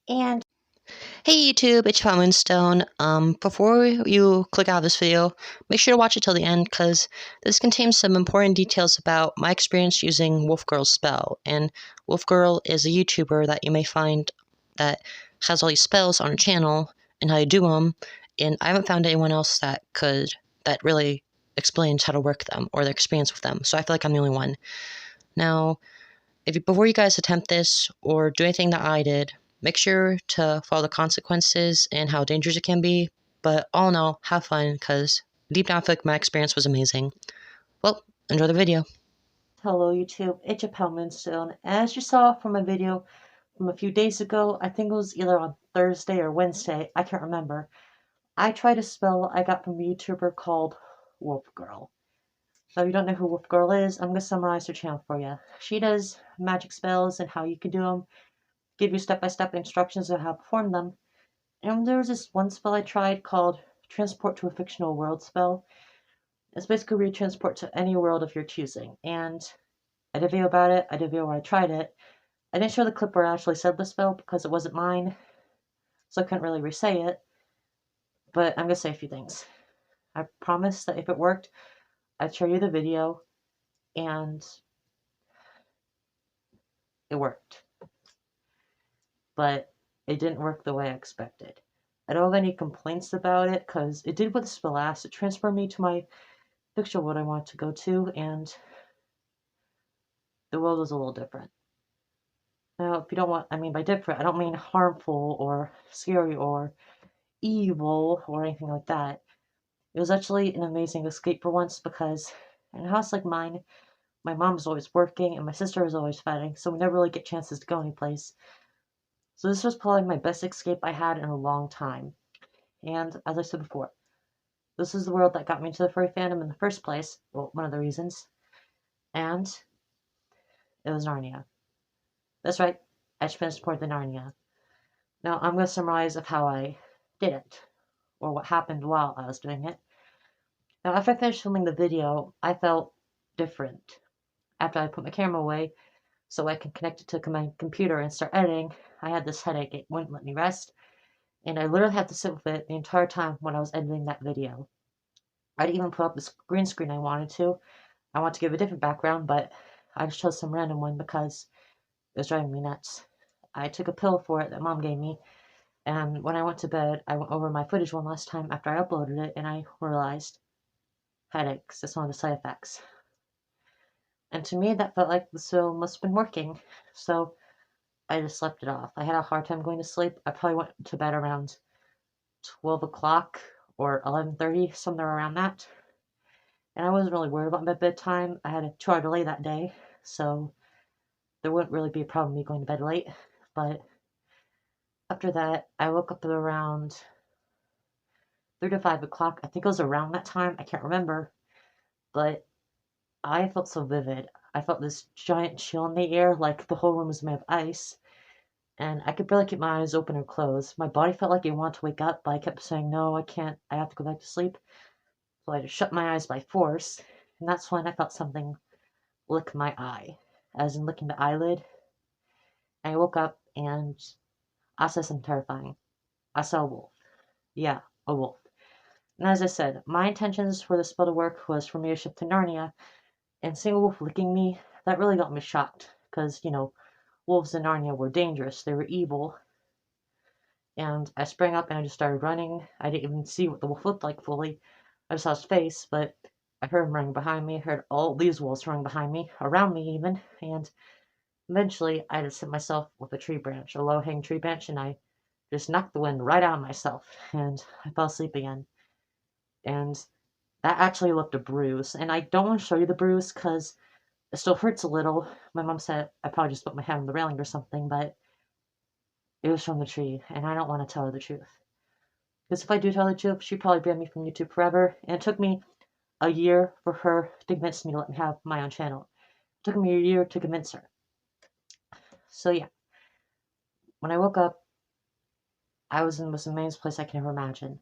And Hey YouTube, it's Moonstone. Before you click out of this video, make sure to watch it till the end because this contains some important details about my experience using Wolfgirl's spell. And Wolfgirl is a YouTuber that you may find that has all these spells on her channel and how you do them. And I haven't found anyone else that really explains how to work them or their experience with them. So I feel like I'm the only one. Now, before you guys attempt this or do anything that I did, make sure to follow the consequences and how dangerous it can be. But all in all, have fun because deep down, I feel like my experience was amazing. Well, enjoy the video. hello YouTube, it's Moonstone. As you saw from a video from a few days ago, I think it was either on Thursday or Wednesday, I can't remember. I tried a spell I got from a YouTuber called Wolf Girl. Now, if you don't know who Wolf Girl is, I'm going to summarize her channel for you. She does magic spells and how you can do them, give you step-by-step instructions on how to perform them. And there was this one spell I tried called Transport to a Fictional World spell. It's basically where you transport to any world of your choosing. And I did a video about it. I did a video where I tried it. I didn't show the clip where I actually said the spell because it wasn't mine, so I couldn't really re-say it. But I'm going to say a few things. I promise that if it worked, I'd show you the video, and it worked. But it didn't work the way I expected. I don't have any complaints about it because it did what the spell asked. It transferred me to my fictional world I wanted to go to, and the world was a little different. Now, if you don't want, I mean by different, I don't mean harmful or scary or evil or anything like that. It was actually an amazing escape for once because in a house like mine, my mom was always working and my sister was always fighting, so we never really get chances to go anyplace. So this was probably my best escape I had in a long time. And as I said before, this is the world that got me into the furry fandom in the first place. Well, one of the reasons. And it was Narnia. That's right, I just finished more than Narnia. Now I'm going to summarize of how I did it, or what happened while I was doing it. Now after I finished filming the video, I felt different. After I put my camera away so I can connect it to my computer and start editing, I had this headache. It wouldn't let me rest, and I literally had to sit with it the entire time when I was editing that video. I didn't even put up the green screen I wanted to. I wanted to give a different background, but I just chose some random one because it was driving me nuts. I took a pill for it that mom gave me, and when I went to bed, I went over my footage one last time after I uploaded it, and I realized headaches. That's one of the side effects. And to me, that felt like the pill must have been working. So I just slept it off. I had a hard time going to sleep. I probably went to bed around 12 o'clock or 11:30, somewhere around that. And I wasn't really worried about my bedtime. I had a 2-hour delay that day, so there wouldn't really be a problem me going to bed late. But after that, I woke up at around 3 to 5 o'clock. I think it was around that time. I can't remember. But I felt so vivid. I felt this giant chill in the air, like the whole room was made of ice. And I could barely keep my eyes open or closed. My body felt like it wanted to wake up, but I kept saying, no, I can't. I have to go back to sleep. So I just shut my eyes by force. And that's when I felt something lick my eye, as in licking the eyelid. And I woke up and I saw something terrifying. I saw a wolf. Yeah, a wolf. And as I said, my intentions for this spell to work was for me to ship to Narnia, and seeing a wolf licking me, that really got me shocked. Because, wolves in Narnia were dangerous, they were evil. And I sprang up and I just started running. I didn't even see what the wolf looked like fully. I just saw his face, but I heard him running behind me. I heard all these wolves running behind me, around me even. And eventually, I just hit myself with a tree branch, a low-hanging tree branch, and I just knocked the wind right out of myself. And I fell asleep again. And that actually left a bruise. And I don't want to show you the bruise because it still hurts a little. My mom said I probably just put my head on the railing or something, but it was from the tree, and I don't want to tell her the truth. Because if I do tell her the truth, she'd probably ban me from YouTube forever. And it took me a year for her to convince me to let me have my own channel. It took me a year to convince her. So yeah, when I woke up, I was in the most amazing place I can ever imagine.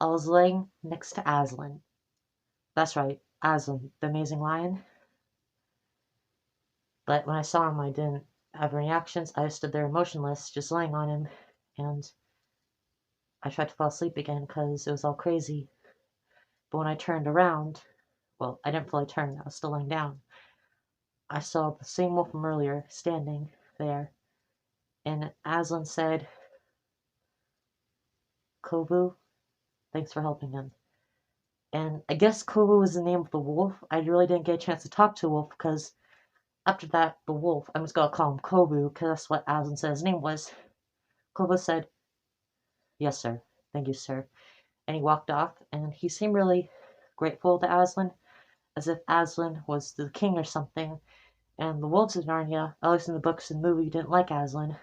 I was laying next to Aslan. That's right, Aslan, the amazing lion. But when I saw him, I didn't have any actions. I stood there motionless, just laying on him, and I tried to fall asleep again because it was all crazy. But when I turned around, well, I didn't fully turn, I was still laying down. I saw the same wolf from earlier standing there, and Aslan said, Kovu, thanks for helping him. And I guess Kovu was the name of the wolf. I really didn't get a chance to talk to a wolf because after that, the wolf, I'm just gonna call him Kovu because that's what Aslan said his name was. Kovu said, yes, sir. Thank you, sir. And he walked off, and he seemed really grateful to Aslan, as if Aslan was the king or something, and the wolves of Narnia, at least in the books and movie, didn't like Aslan.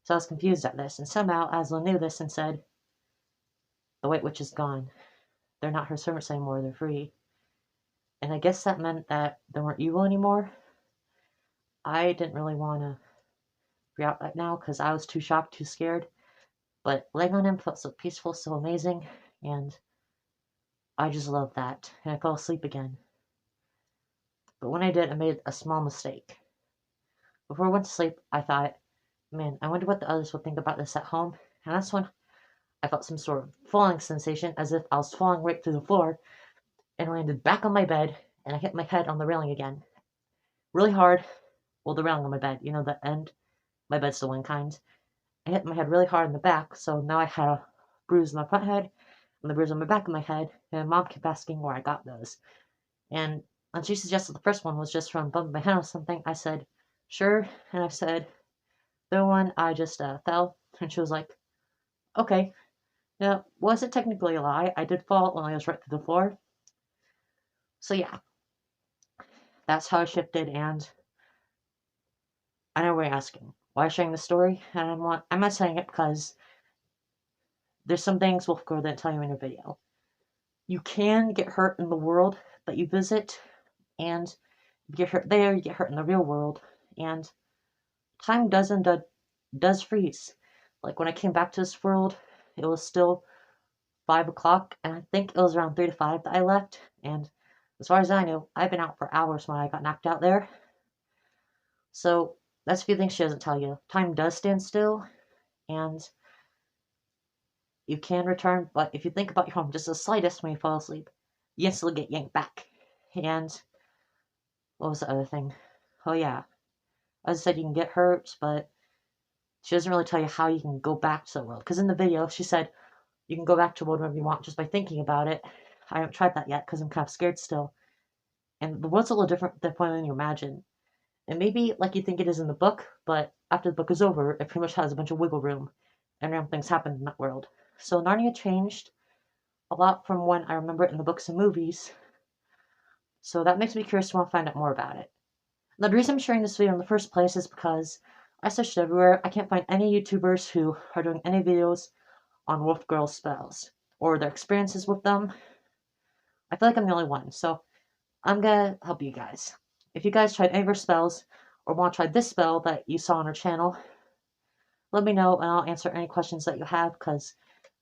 So I was confused at this, and somehow Aslan knew this and said, the White Witch is gone. They're not her servants anymore, they're free. And I guess that meant that they weren't evil anymore. I didn't really want to be out right now because I was too shocked, too scared. But laying on him felt so peaceful, so amazing, and I just loved that. And I fell asleep again. But when I did, I made a small mistake. Before I went to sleep, I thought, man, I wonder what the others would think about this at home. And that's when I felt some sort of falling sensation, as if I was falling right through the floor, and landed back on my bed, and I hit my head on the railing again. Really hard. Well, the railing on my bed, you know, the end. My bed's the one kind. I hit my head really hard in the back, so now I had a bruise on my front head, and the bruise on the back of my head, and Mom kept asking where I got those. And when she suggested the first one was just from bumping my head on something, I said, sure, and I said, the one I just fell, and she was like, okay. Now, wasn't technically a lie, I did fall when I was right through the floor. So yeah, that's how I shifted, and I know what you're asking. Why sharing the story? And I'm not saying it because there's some things Wolf Girl didn't tell you in her video. You can get hurt in the world that you visit, and you get hurt there, you get hurt in the real world, and time does freeze. Like when I came back to this world, it was still 5 o'clock, and I think it was around 3 to 5 that I left, and as far as I know, I've been out for hours when I got knocked out there. So that's a few things she doesn't tell you. Time does stand still, and you can return, but if you think about your home just the slightest when you fall asleep, you instantly get yanked back. And what was the other thing? Oh yeah, as I said, you can get hurt, but she doesn't really tell you how you can go back to the world. Because in the video, she said you can go back to the world whenever you want just by thinking about it. I haven't tried that yet because I'm kind of scared still. And the world's a little different than you imagine. And maybe like you think it is in the book, but after the book is over, it pretty much has a bunch of wiggle room, and random things happen in that world. So Narnia changed a lot from when I remember it in the books and movies. So that makes me curious to want to find out more about it. Now, the reason I'm sharing this video in the first place is because I searched everywhere. I can't find any YouTubers who are doing any videos on Wolf Girl spells or their experiences with them. I feel like I'm the only one, so I'm gonna help you guys. If you guys tried any of her spells or want to try this spell that you saw on her channel, let me know and I'll answer any questions that you have because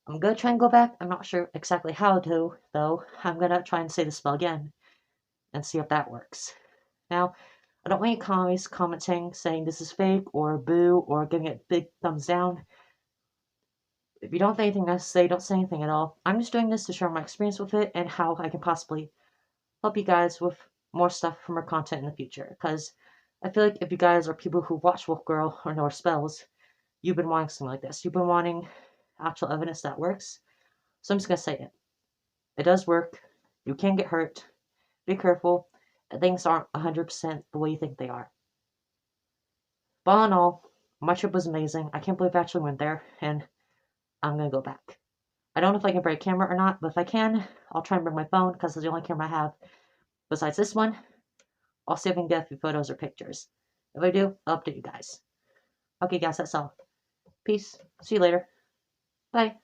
I'm gonna try and go back. I'm not sure exactly how to, though. I'm gonna try and say the spell again and see if that works. Now, I don't want you commenting saying this is fake or boo or giving it big thumbs down. If you don't have anything to say, don't say anything at all. I'm just doing this to share my experience with it and how I can possibly help you guys with more stuff from her content in the future. Because I feel like if you guys are people who watch Wolf Girl or know her spells, you've been wanting something like this. You've been wanting actual evidence that works. So I'm just going to say it. It does work. You can get hurt. Be careful. Things aren't 100% the way you think they are. But all in all, my trip was amazing. I can't believe I actually went there, and I'm going to go back. I don't know if I can bring a camera or not, but if I can, I'll try and bring my phone because it's the only camera I have besides this one. I'll see if I can get a few photos or pictures. If I do, I'll update you guys. Okay, guys, that's all. Peace. See you later. Bye.